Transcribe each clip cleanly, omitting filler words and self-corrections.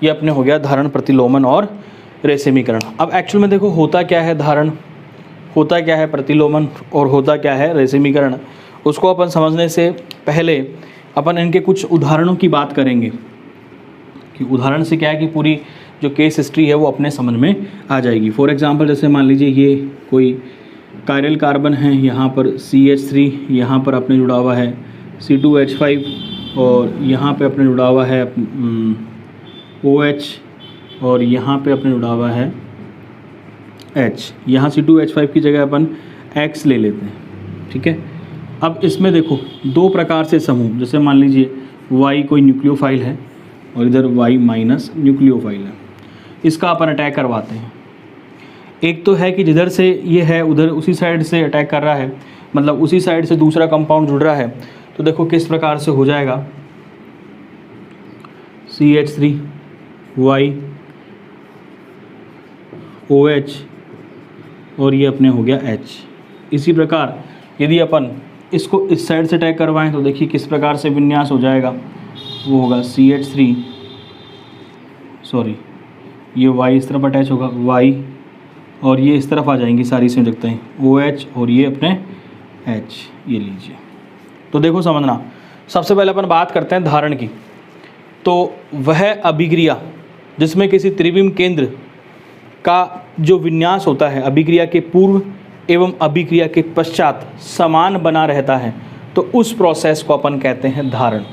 ये अपने हो गया धारण, प्रतिलोमन और रेशमीकरण। अब एक्चुअल में देखो होता क्या है धारण, होता क्या है प्रतिलोमन और होता क्या है रेशमीकरण, उसको अपन समझने से पहले अपन इनके कुछ उदाहरणों की बात करेंगे कि उदाहरण से क्या है कि पूरी जो केस हिस्ट्री है वो अपने समझ में आ जाएगी। फॉर एग्जांपल जैसे मान लीजिए ये कोई कायरल कार्बन है, यहाँ पर CH3, यहाँ पर अपने जुड़ा हुआ है C2H5 और यहाँ पे अपने जुड़ा हुआ है OH और यहाँ पे अपने जुड़ा हुआ है H। यहाँ C2H5 की जगह अपन X ले लेते हैं, ठीक है। अब इसमें देखो दो प्रकार से समूह, जैसे मान लीजिए Y कोई न्यूक्लियोफाइल है और इधर Y माइनस न्यूक्लियोफाइल है, इसका अपन अटैक करवाते हैं। एक तो है कि जिधर से ये है उधर उसी साइड से अटैक कर रहा है, मतलब उसी साइड से दूसरा कंपाउंड जुड़ रहा है, तो देखो किस प्रकार से हो जाएगा CH3 Y OH और ये अपने हो गया H। इसी प्रकार यदि अपन इसको इस साइड से अटैक करवाएं तो देखिए किस प्रकार से विन्यास हो जाएगा, वो होगा CH3 सॉरी ये Y इस तरफ अटैच होगा Y और ये इस तरफ आ जाएंगी सारी संयुक्ताएं OH और ये अपने H, ये लीजिए। तो देखो समझना, सबसे पहले अपन बात करते हैं धारण की। तो वह अभिक्रिया जिसमें किसी त्रिविम केंद्र का जो विन्यास होता है अभिक्रिया के पूर्व एवं अभिक्रिया के पश्चात समान बना रहता है, तो उस प्रोसेस को अपन कहते हैं धारण।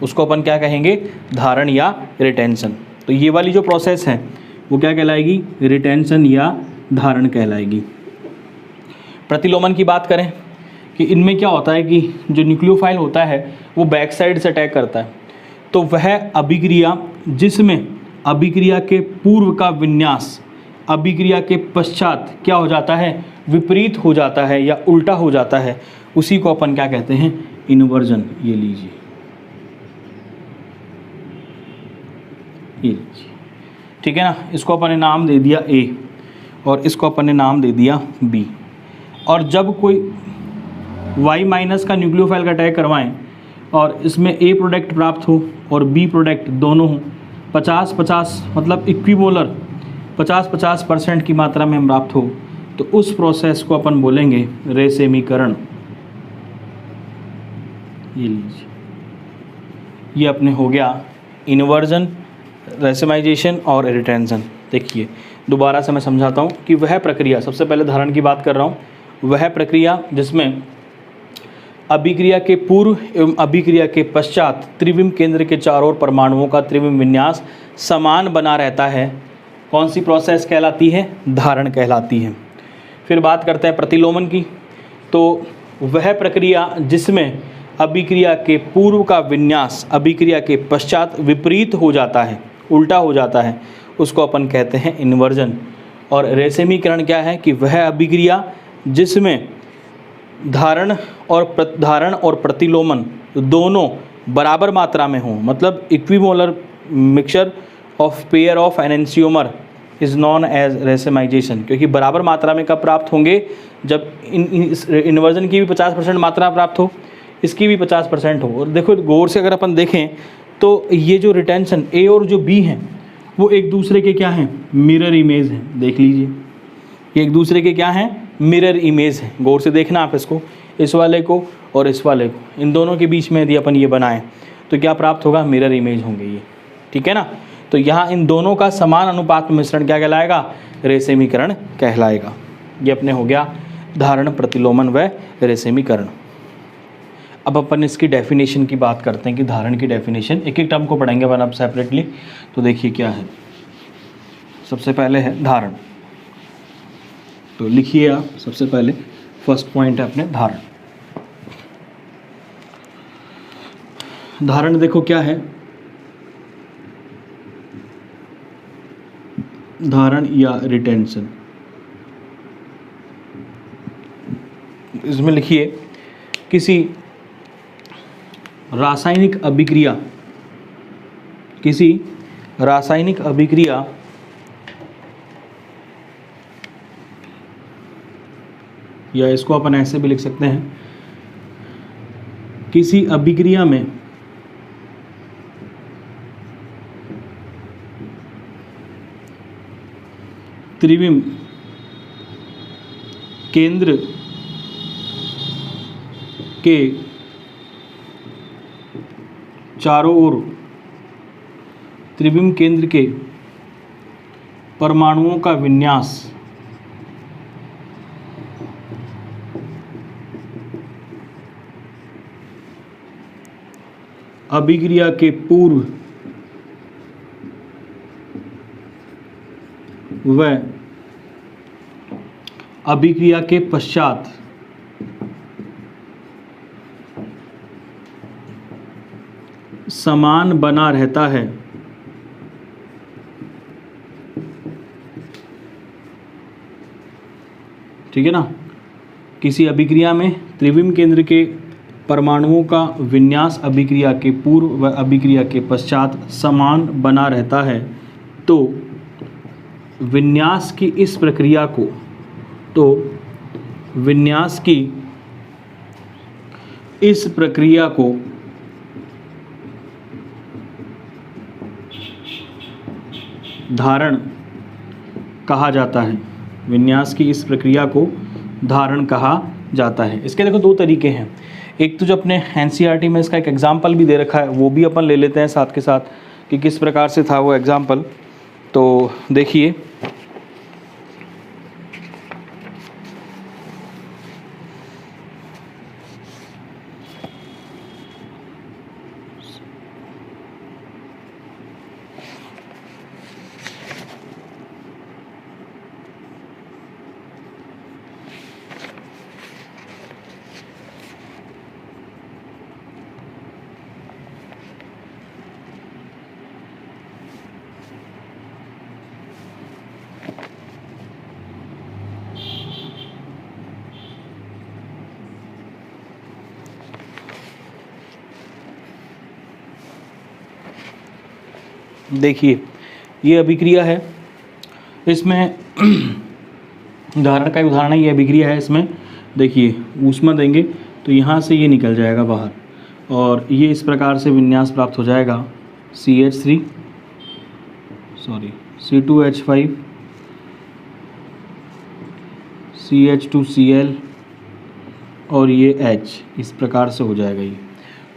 उसको अपन क्या कहेंगे, धारण या रिटेंशन। तो ये वाली जो प्रोसेस है वो क्या कहलाएगी, रिटेंशन या धारण कहलाएगी। प्रतिलोमन की बात करें कि इनमें क्या होता है कि जो न्यूक्लियोफाइल होता है वो बैक साइड से अटैक करता है, तो वह अभिक्रिया जिसमें अभिक्रिया के पूर्व का विन्यास अभिक्रिया के पश्चात क्या हो जाता है, विपरीत हो जाता है या उल्टा हो जाता है, उसी को अपन क्या कहते हैं, इन्वर्जन। ये लीजिए, ये लीजिए, ठीक है ना। इसको अपन ने नाम दे दिया A और इसको अपन ने नाम दे दिया B। और जब कोई Y माइनस का न्यूक्लियोफाइल का अटैक करवाएं और इसमें A प्रोडक्ट प्राप्त हो और B प्रोडक्ट दोनों हो, 50-50 मतलब इक्विमोलर 50-50% की मात्रा में प्राप्त हो, तो उस प्रोसेस को अपन बोलेंगे रेशमीकरण। ये लीजिए, ये अपने हो गया इन्वर्जन, रेशमाइजेशन और रिटेंशन। देखिए दोबारा से मैं समझाता हूँ कि वह प्रक्रिया, सबसे पहले धारण की बात कर रहा हूँ, वह प्रक्रिया जिसमें अभिक्रिया के पूर्व एवं अभिक्रिया के पश्चात त्रिविम केंद्र के चारों ओर परमाणुओं का त्रिविम विन्यास समान बना रहता है, कौन सी प्रोसेस कहलाती है, धारण कहलाती है। फिर बात करते हैं प्रतिलोमन की। तो वह प्रक्रिया जिसमें अभिक्रिया के पूर्व का विन्यास अभिक्रिया के पश्चात विपरीत हो जाता है, उल्टा हो जाता है, उसको अपन कहते हैं इन्वर्जन। और रेशमीकरण क्या है कि वह अभिक्रिया जिसमें धारण और प्रतिलोमन दोनों बराबर मात्रा में हों, मतलब equimolar mixture of pair of enantiomer is known as racemization. क्योंकि बराबर मात्रा में कब प्राप्त होंगे, जब इन्वर्जन की भी 50% मात्रा प्राप्त हो, इसकी भी 50% हो। और देखो गौर से अगर अपन देखें तो ये जो रिटेंशन A और जो B हैं वो एक दूसरे के क्या हैं, मिरर इमेज हैं। देख लीजिए, ये एक दूसरे के क्या हैं, मिरर इमेज हैं। गौर से देखना आप इसको, इस वाले को और इस वाले को, इन दोनों के बीच में यदि अपन ये बनाएं तो क्या प्राप्त होगा, मिरर इमेज होंगे ये, ठीक है ना। तो यहाँ इन दोनों का समान अनुपात में मिश्रण क्या कहलाएगा, रेशमीकरण कहलाएगा। ये अपने हो गया धारण, प्रतिलोमन व रेशमीकरण। अब अपन इसकी डेफिनेशन की बात करते हैं कि धारण की डेफिनेशन, एक एक टर्म को पढ़ेंगे अपन अब सेपरेटली। तो देखिए क्या है, सबसे पहले है धारण। तो लिखिए आप, सबसे पहले फर्स्ट पॉइंट है अपने धारण। धारण देखो क्या है, धारण या रिटेंशन। इसमें लिखिए किसी रासायनिक अभिक्रिया, किसी रासायनिक अभिक्रिया या इसको अपन ऐसे भी लिख सकते हैं, किसी अभिक्रिया में त्रिविम केंद्र के चारों ओर त्रिविम केंद्र के परमाणुओं का विन्यास अभिक्रिया के पूर्व व अभिक्रिया के पश्चात समान बना रहता है। ठीक है ना। किसी अभिक्रिया में त्रिविम केंद्र के परमाणुओं का विन्यास अभिक्रिया के पूर्व व अभिक्रिया के पश्चात समान बना रहता है तो विन्यास की इस प्रक्रिया को धारण कहा जाता है। विन्यास की इस प्रक्रिया को धारण कहा जाता है। इसके देखो दो तरीके हैं। एक तो जो अपने एनसीईआरटी में इसका एक एग्जाम्पल भी दे रखा है, वो भी अपन ले लेते हैं साथ के साथ कि किस प्रकार से था वो एग्जाम्पल। तो देखिए, देखिए ये अभिक्रिया है, इसमें उदाहरण का उदाहरण है, ये अभिक्रिया है। इसमें देखिए ऊष्मा देंगे तो यहाँ से ये निकल जाएगा बाहर और ये इस प्रकार से विन्यास प्राप्त हो जाएगा C2H5 CH2Cl और ये H, इस प्रकार से हो जाएगा ये।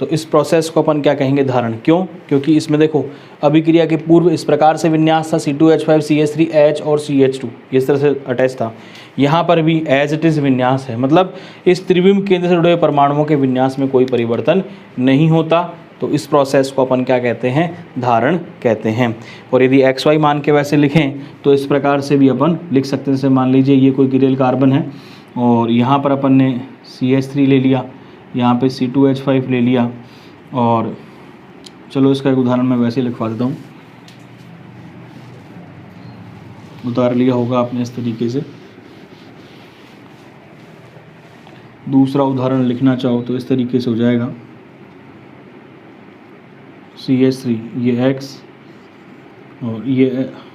तो इस प्रोसेस को अपन क्या कहेंगे? धारण। क्यों? क्योंकि इसमें देखो अभिक्रिया के पूर्व इस प्रकार से विन्यास था, C2H5 CH3H और CH2 इस तरह से अटैच था। यहाँ पर भी एज इट इज़ विन्यास है, मतलब इस त्रिविम केंद्र से जुड़े हुए परमाणुओं के विन्यास में कोई परिवर्तन नहीं होता। तो इस प्रोसेस को अपन क्या कहते हैं? धारण कहते हैं। और यदि XY मान के वैसे लिखें तो इस प्रकार से भी अपन लिख सकते हैं। जैसे मान लीजिए ये कोई गिरेल कार्बन है और यहाँ पर अपन ने CH3 ले लिया, यहाँ पे C2H5 ले लिया, और चलो इसका एक उदाहरण मैं वैसे लिखवा देता हूँ। उतार लिया होगा आपने इस तरीके से। दूसरा उदाहरण लिखना चाहो तो इस तरीके से हो जाएगा CH3 ये X और ये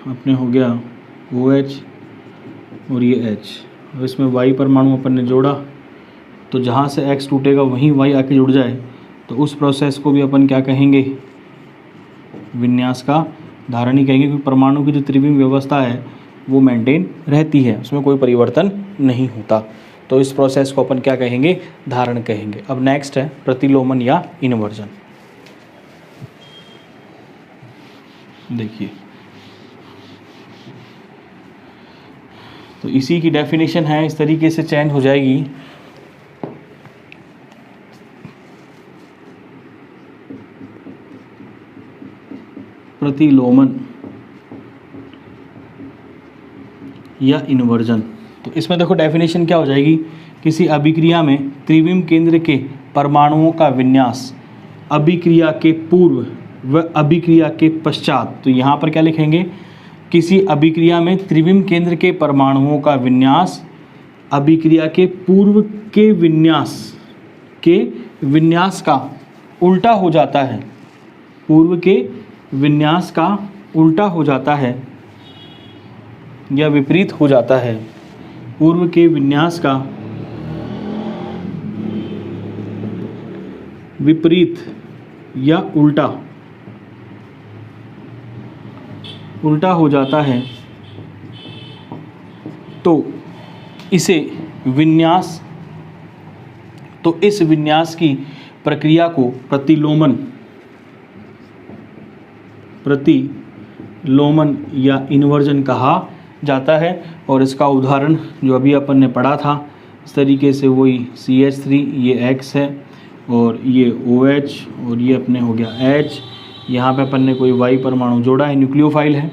अपने हो गया OH और ये H, और इसमें Y परमाणु अपन ने जोड़ा तो जहाँ से X टूटेगा वहीं Y आके जुड़ जाए, तो उस प्रोसेस को भी अपन क्या कहेंगे? विन्यास का धारण ही कहेंगे, क्योंकि परमाणु की जो त्रिविम व्यवस्था है वो मेंटेन रहती है, उसमें कोई परिवर्तन नहीं होता। तो इस प्रोसेस को अपन क्या कहेंगे? धारण कहेंगे। अब नेक्स्ट है प्रतिलोमन या इन्वर्जन। देखिए तो इसी की डेफिनेशन है, इस तरीके से चेंज हो जाएगी। प्रतिलोमन या इन्वर्जन। तो इसमें देखो डेफिनेशन क्या हो जाएगी? किसी अभिक्रिया में त्रिविम केंद्र के परमाणुओं का विन्यास अभिक्रिया के पूर्व व अभिक्रिया के पश्चात। तो यहाँ पर क्या लिखेंगे? किसी अभिक्रिया में त्रिविम केंद्र के परमाणुओं का विन्यास अभिक्रिया के पूर्व के विन्यास का उल्टा हो जाता है। पूर्व के विन्यास का उल्टा हो जाता है या विपरीत हो जाता है। पूर्व के विन्यास का विपरीत या उल्टा हो जाता है तो इसे विन्यास, तो इस विन्यास की प्रक्रिया को प्रतिलोमन या इन्वर्जन कहा जाता है। और इसका उदाहरण जो अभी अपन ने पढ़ा था इस तरीके से, वही CH3, ये X है और ये OH और ये अपने हो गया H, यहाँ पे अपन ने कोई Y परमाणु जोड़ा है, न्यूक्लियोफाइल है,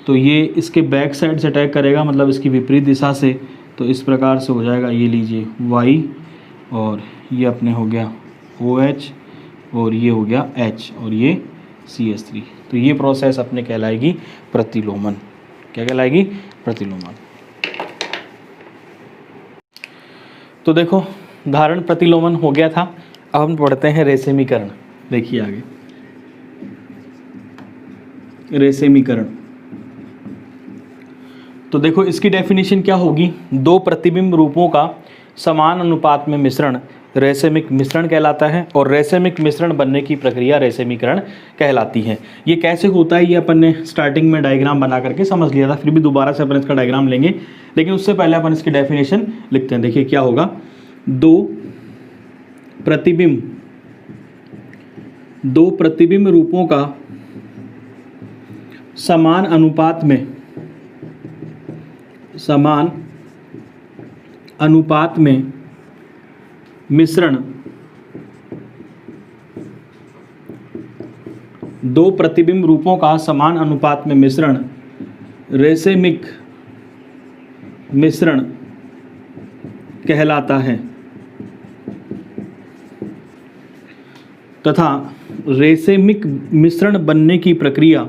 तो ये इसके बैक साइड से अटैक करेगा, मतलब इसकी विपरीत दिशा से, तो इस प्रकार से हो जाएगा, ये लीजिए Y और ये अपने हो गया OH और ये हो गया H और ये CH3। तो ये प्रोसेस अपने कहलाएगी प्रतिलोमन। क्या कहलाएगी? प्रतिलोमन। तो देखो धारण प्रतिलोमन हो गया था। अब हम पढ़ते हैं रेशमीकरण। देखिए आगे, रेशमीकरण। तो देखो इसकी डेफिनेशन क्या होगी? दो प्रतिबिंब रूपों का समान अनुपात में मिश्रण रेशमिक मिश्रण कहलाता है और रेशमिक मिश्रण बनने की प्रक्रिया रेशमीकरण कहलाती है। ये कैसे होता है ये अपन ने स्टार्टिंग में डायग्राम बना करके समझ लिया था, फिर भी दोबारा से अपन इसका डायग्राम लेंगे, लेकिन उससे पहले अपन इसकी डेफिनेशन लिखते हैं। देखिए क्या होगा, दो प्रतिबिंब रूपों का समान अनुपात में मिश्रण, दो प्रतिबिंब रूपों का समान अनुपात में मिश्रण रेशमिक मिश्रण कहलाता है तथा रेशमिक मिश्रण बनने की प्रक्रिया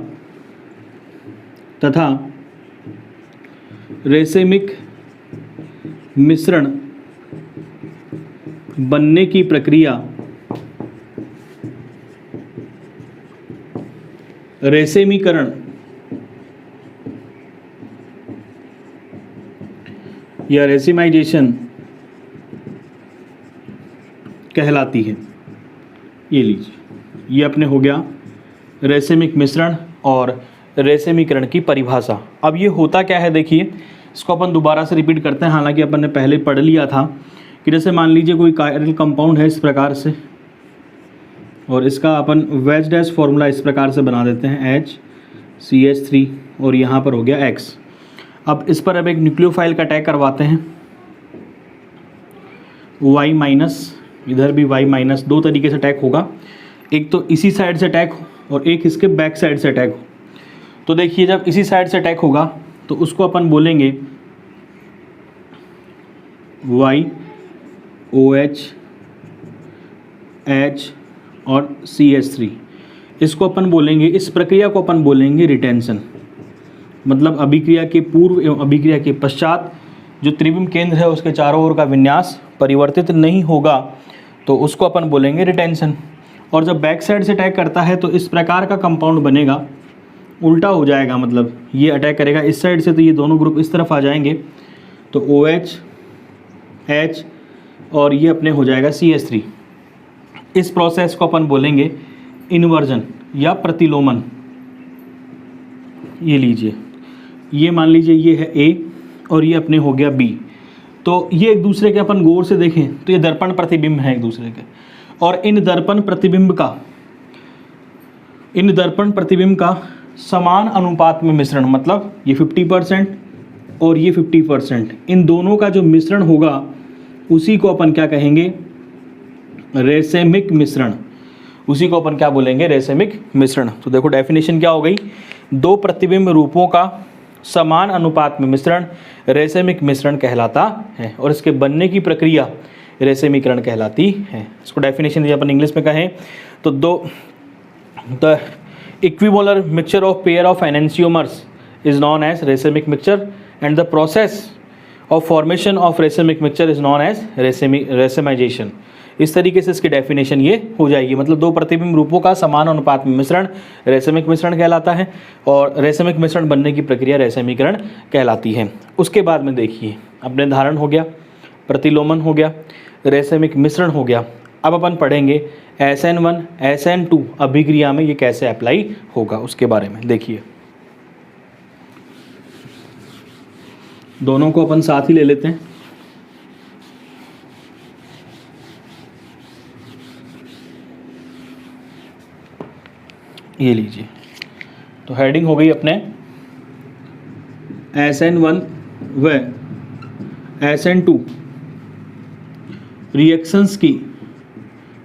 रेशमीकरण या रेशमाइजेशन कहलाती है। ये लीजिए, ये अपने हो गया रेशमिक मिश्रण और रेशमीकरण की परिभाषा। अब ये होता क्या है, देखिए इसको अपन दोबारा से रिपीट करते हैं, हालांकि अपन ने पहले पढ़ लिया था कि जैसे मान लीजिए कोई कायरल कंपाउंड है इस प्रकार से, और इसका अपन वेज डैश फॉर्मूला इस प्रकार से बना देते हैं, HCH3 और यहाँ पर हो गया X। अब इस पर अब एक न्यूक्लियोफाइल का अटैक करवाते हैं, Y माइनस, इधर भी Y माइनस, दो तरीके से अटैक होगा, एक तो इसी साइड से अटैक हो और एक इसके बैक साइड से अटैक हो। तो देखिए जब इसी साइड से अटैक होगा तो उसको अपन बोलेंगे Y, OH, H और CH3। इसको अपन बोलेंगे, इस प्रक्रिया को अपन बोलेंगे रिटेंशन। मतलब अभिक्रिया के पूर्व एवं अभिक्रिया के पश्चात जो त्रिविम केंद्र है उसके चारों ओर का विन्यास परिवर्तित नहीं होगा तो उसको अपन बोलेंगे रिटेंशन। और जब बैक साइड से अटैक करता है तो इस प्रकार का कंपाउंड बनेगा, उल्टा हो जाएगा, मतलब ये अटैक करेगा इस साइड से तो ये दोनों ग्रुप इस तरफ आ जाएंगे, तो OH, H और ये अपने हो जाएगा CH3। इस प्रोसेस को अपन बोलेंगे इन्वर्जन या प्रतिलोमन। ये लीजिए, ये मान लीजिए ये है A और ये अपने हो गया B, तो ये एक दूसरे के अपन गौर से देखें तो ये दर्पण प्रतिबिंब है एक दूसरे के, और इन दर्पण प्रतिबिंब का समान अनुपात में मिश्रण, मतलब ये 50% और ये 50%, इन दोनों का जो मिश्रण होगा उसी को अपन क्या कहेंगे, रेशमिक मिश्रण। उसी को अपन क्या बोलेंगे, रेशमिक मिश्रण। तो देखो डेफिनेशन क्या हो गई, दो प्रतिबिंब रूपों का समान अनुपात में मिश्रण रेशमिक मिश्रण कहलाता है और इसके बनने की प्रक्रिया रेशमीकरण कहलाती है। इसको डेफिनेशन यदि अपन इंग्लिश में कहें तो the equimolar mixture of pair of enantiomers is known as racemic mixture and the process of formation of racemic mixture is known as racemization. इस तरीके से इसकी डेफिनेशन ये हो जाएगी। मतलब दो प्रतिबिंब रूपों का समान अनुपात में मिश्रण रेशमिक मिश्रण कहलाता है और रेशमिक मिश्रण बनने की प्रक्रिया रेशमीकरण कहलाती है। उसके बाद में देखिए अपने धारण हो गया, प्रतिलोमन हो गया, रेशमिक मिश्रण हो गया। अब अपन पढ़ेंगे SN1 SN2 अभिक्रिया में ये कैसे अप्लाई होगा उसके बारे में। देखिए दोनों को अपन साथ ही ले लेते हैं। ये लीजिए, तो हेडिंग हो गई अपने SN1 व SN2 रिएक्शंस की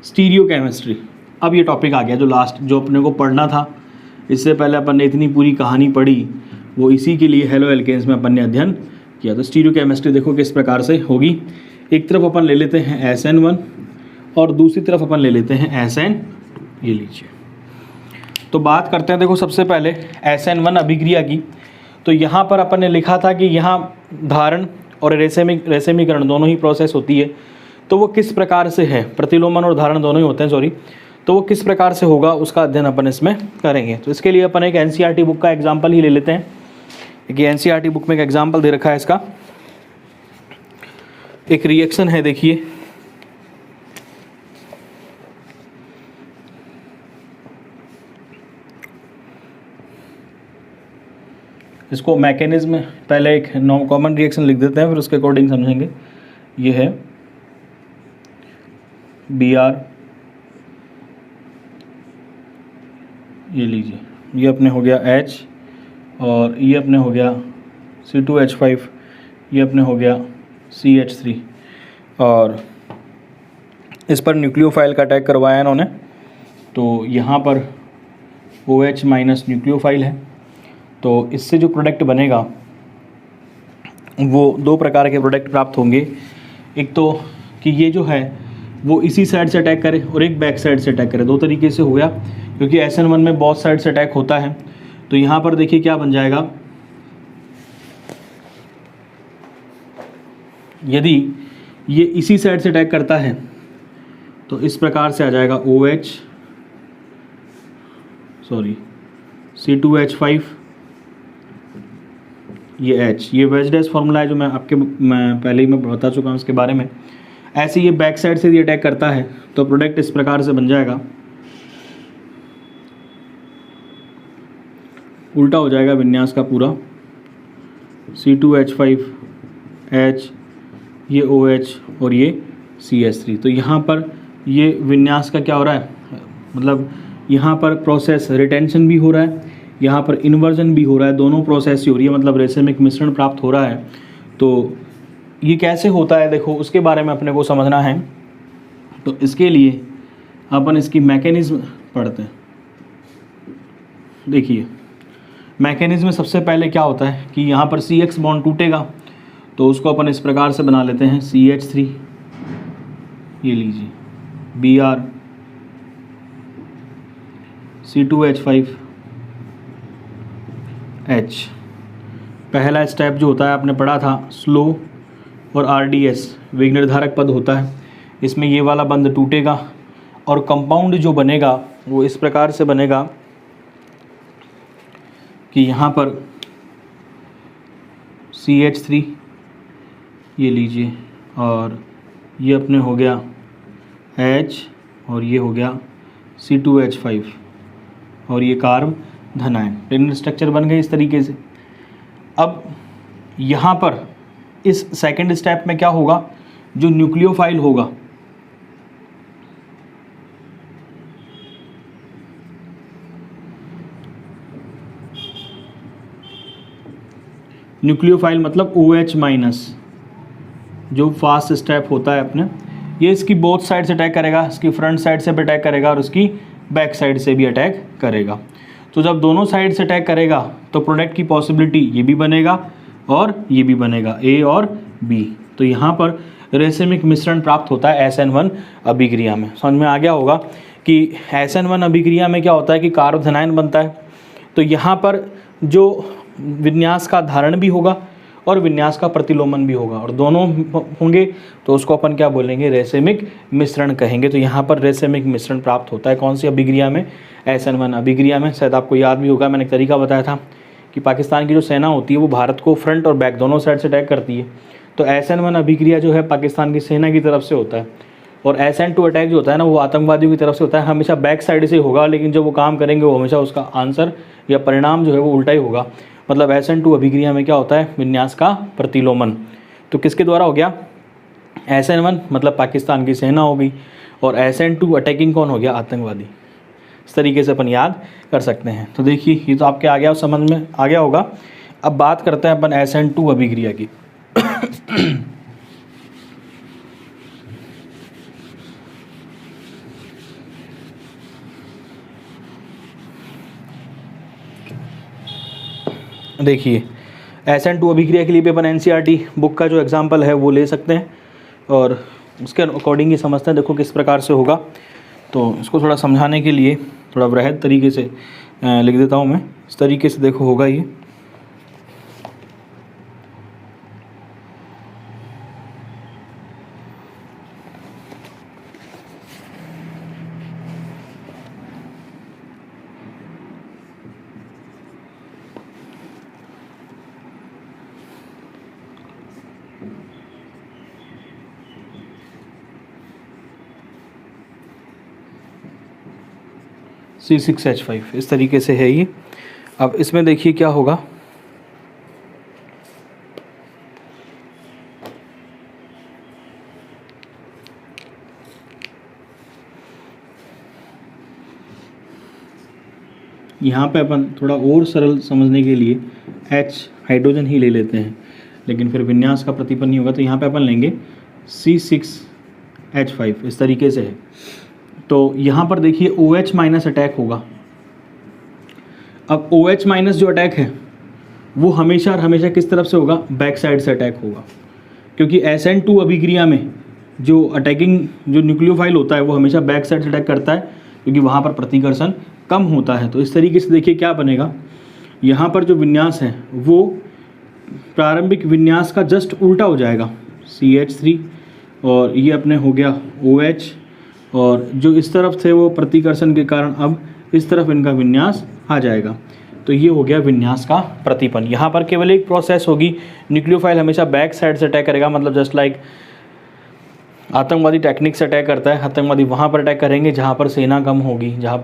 स्टीरियोकेमिस्ट्री। अब ये टॉपिक आ गया जो लास्ट, जो अपने को पढ़ना था। इससे पहले अपन ने इतनी पूरी कहानी पढ़ी, वो इसी के लिए हेलो एल्केन्स में अपन ने अध्ययन किया। तो स्टीरियोकेमिस्ट्री देखो किस प्रकार से होगी। एक तरफ अपन ले लेते हैं SN1 और दूसरी तरफ अपन ले लेते हैं SN, ये लीजिए। तो बात करते हैं, देखो सबसे पहले SN1 अभिक्रिया की। तो यहाँ पर अपन ने लिखा था कि यहाँ धारण और रेशमीकरण दोनों ही प्रोसेस होती है। तो वो किस प्रकार से है, प्रतिलोमन और धारण दोनों ही होते हैं, सॉरी। तो वो किस प्रकार से होगा उसका अध्ययन अपन इसमें करेंगे। तो इसके लिए अपन एक NCERT बुक का एग्जाम्पल ही ले लेते हैं। एक NCERT बुक में एक एग्जाम्पल दे रखा है इसका। एक रिएक्शन है, देखिए इसको मैकेनिज्म, पहले एक कॉमन रिएक्शन लिख देते हैं, फिर उसके अकॉर्डिंग समझेंगे। ये है Br, ये लीजिए, ये अपने हो गया H और ये अपने हो गया C2H5, ये अपने हो गया CH3 और इस पर न्यूक्लियोफाइल का अटैक करवाया इन्होंने। तो यहाँ पर OH माइनस न्यूक्लियोफाइल है। तो इससे जो प्रोडक्ट बनेगा वो दो प्रकार के प्रोडक्ट प्राप्त होंगे। एक तो कि ये जो है वो इसी साइड से अटैक करे और एक बैक साइड से अटैक करे। दो तरीके से हो गया, क्योंकि SN1 में बहुत साइड से अटैक होता है। तो यहाँ पर देखिए क्या बन जाएगा, यदि ये इसी साइड से अटैक करता है तो इस प्रकार से आ जाएगा OH, सॉरी C2H5, ये H, ये वेज फार्मूला है जो मैं पहले ही मैं बता चुका हूँ इसके बारे में। ऐसे ये बैक साइड से ये अटैक करता है तो प्रोडक्ट इस प्रकार से बन जाएगा, उल्टा हो जाएगा विन्यास का पूरा, C2H5 H, ये OH और ये CH3। तो यहाँ पर ये विन्यास का क्या हो रहा है, मतलब यहाँ पर प्रोसेस रिटेंशन भी हो रहा है, यहाँ पर इन्वर्जन भी हो रहा है, दोनों प्रोसेस ही हो रही है, मतलब रेशमिक मिश्रण प्राप्त हो रहा है। तो ये कैसे होता है देखो, उसके बारे में अपने को समझना है। तो इसके लिए अपन इसकी मैकेनिज्म पढ़ते हैं। देखिए मैकेनिज्म में सबसे पहले क्या होता है कि यहाँ पर CX बॉन्ड टूटेगा, तो उसको अपन इस प्रकार से बना लेते हैं CH3, ये लीजिए Br, C2H5 H। पहला स्टेप जो होता है आपने पढ़ा था स्लो और RDS वेग निर्धारक पद होता है। इसमें ये वाला बंध टूटेगा और कंपाउंड जो बनेगा वो इस प्रकार से बनेगा कि यहाँ पर CH3, ये लीजिए, और ये अपने हो गया H और ये हो गया C2H5 और ये कार्ब धनायन। टेन स्ट्रक्चर बन गए इस तरीके से। अब यहाँ पर इस सेकंड स्टेप में क्या होगा, जो न्यूक्लियोफाइल होगा न्यूक्लियोफाइल मतलब OH माइनस, जो फास्ट स्टेप होता है अपने, ये इसकी बोथ साइड से अटैक करेगा, इसकी फ्रंट साइड से भी अटैक करेगा और उसकी बैक साइड से भी अटैक करेगा। तो जब दोनों साइड से अटैक करेगा तो प्रोडक्ट की पॉसिबिलिटी ये भी बनेगा और ये भी बनेगा, A और B। तो यहाँ पर रेशमिक मिश्रण प्राप्त होता है SN1 अभिक्रिया में। समझ में आ गया होगा कि SN1 अभिक्रिया में क्या होता है कि कार्ब धनायन बनता है। तो यहाँ पर जो विन्यास का धारण भी होगा और विन्यास का प्रतिलोमन भी होगा, और दोनों होंगे तो उसको अपन क्या बोलेंगे, रेशमिक मिश्रण कहेंगे। तो यहाँ पर रेशमिक मिश्रण प्राप्त होता है कौन सी अभिक्रिया में, SN1 अभिक्रिया में। शायद आपको याद भी होगा, मैंने एक तरीका बताया था कि पाकिस्तान की जो सेना होती है वो भारत को फ्रंट और बैक दोनों साइड से अटैक करती है। तो SN1 अभिक्रिया जो है पाकिस्तान की सेना की तरफ से होता है, और SN2 अटैक जो होता है ना वो आतंकवादियों की तरफ से होता है। हमेशा बैक साइड से होगा, लेकिन जब वो काम करेंगे वो हमेशा उसका आंसर या परिणाम जो है वो उल्टा ही होगा। मतलब SN2 अभिक्रिया में क्या होता है, विन्यास का प्रतिलोमन। तो किसके द्वारा हो गया, SN1 मतलब पाकिस्तान की सेना हो गई, और SN2 अटैकिंग कौन हो गया, आतंकवादी। इस तरीके से अपन याद कर सकते हैं। तो देखिए ये तो आपके आ गया, समझ में आ गया होगा। अब बात करते हैं अपन SN2 अभिक्रिया की। देखिए SN2 अभिक्रिया के लिए भी अपन NCERT बुक का जो एग्जाम्पल है वो ले सकते हैं और उसके अकॉर्डिंग ही समझते हैं। देखो किस प्रकार से होगा, तो इसको थोड़ा समझाने के लिए थोड़ा वृहद तरीके से लिख देता हूँ मैं। इस तरीके से देखो होगा ये। C6H5 इस तरीके से है ये। अब इसमें देखिए क्या होगा, यहाँ पे अपन थोड़ा और सरल समझने के लिए H हाइड्रोजन ही ले लेते हैं, लेकिन फिर विन्यास का प्रतिपन्न नहीं होगा, तो यहाँ पे अपन लेंगे C6H5 इस तरीके से है। तो यहाँ पर देखिए OH माइनस अटैक होगा। अब OH माइनस जो अटैक है वो हमेशा और हमेशा किस तरफ से होगा, बैक साइड से अटैक होगा, क्योंकि SN2 अभिक्रिया में जो अटैकिंग जो न्यूक्लियोफाइल होता है वो हमेशा बैक साइड से अटैक करता है, क्योंकि वहाँ पर प्रतिकर्षण कम होता है। तो इस तरीके से देखिए क्या बनेगा, यहाँ पर जो विन्यास है वो प्रारंभिक विन्यास का जस्ट उल्टा हो जाएगा, CH3, और ये अपने हो गया OH, और जो इस तरफ थे वो प्रतिकर्षण के कारण अब इस तरफ इनका विन्यास आ जाएगा। तो ये हो गया विन्यास का प्रतिपन्न। यहाँ पर केवल एक प्रोसेस होगी, न्यूक्लियोफाइल हमेशा बैक साइड से अटैक करेगा, मतलब जस्ट लाइक आतंकवादी टेक्निक से अटैक करता है। आतंकवादी वहाँ पर अटैक करेंगे जहाँ पर सेना कम होगी, जहाँ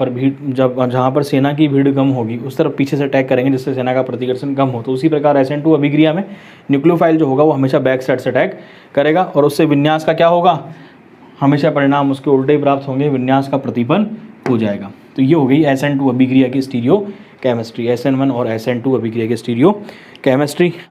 पर सेना की भीड़ कम होगी उस तरफ पीछे से अटैक करेंगे जिससे सेना का प्रतिकर्षण कम हो। तो उसी प्रकार SN2 अभिक्रिया में न्यूक्लियोफाइल जो होगा वो हमेशा बैक साइड से अटैक करेगा, और उससे विन्यास का क्या होगा, हमेशा परिणाम उसके उल्टे ही प्राप्त होंगे, विन्यास का प्रतिपन्न हो जाएगा। तो ये हो गई SN2 अभिक्रिया की स्टीरियो केमिस्ट्री, SN1 और SN2 अभिक्रिया की स्टीरियो केमिस्ट्री।